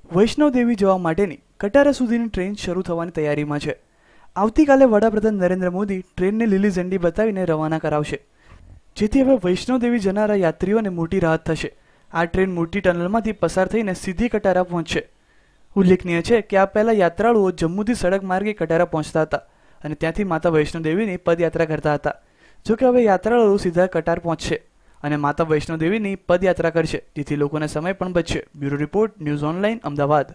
વૈષ્ણોદેવી જવા માટેની કટારા સુધીની ટ્રેન શરૂ થવાની તૈયારીમાં છે। આવતીકાલે વડાપ્રધાન નરેન્દ્ર મોદી ટ્રેનને લીલી ઝંડી બતાવીને રવાના કરાવશે, જેથી હવે વૈષ્ણોદેવી જનારા યાત્રીઓને મોટી રાહત થશે। આ ટ્રેન મોટી ટનલમાંથી પસાર થઈને સીધી કટારા પહોંચશે। ઉલ્લેખનીય છે કે આ પહેલા યાત્રાળુઓ જમ્મુથી સડક માર્ગે કટારા પહોંચતા હતા અને ત્યાંથી માતા વૈષ્ણોદેવીની પદયાત્રા કરતા હતા। જોકે હવે યાત્રાળુઓ સીધા કટાર પહોંચશે અને માતા વૈષ્ણોદેવીની પદયાત્રા કરશે, જેથી લોકોનો સમય પણ બચશે। Bureau report, news online, Ahmedabad.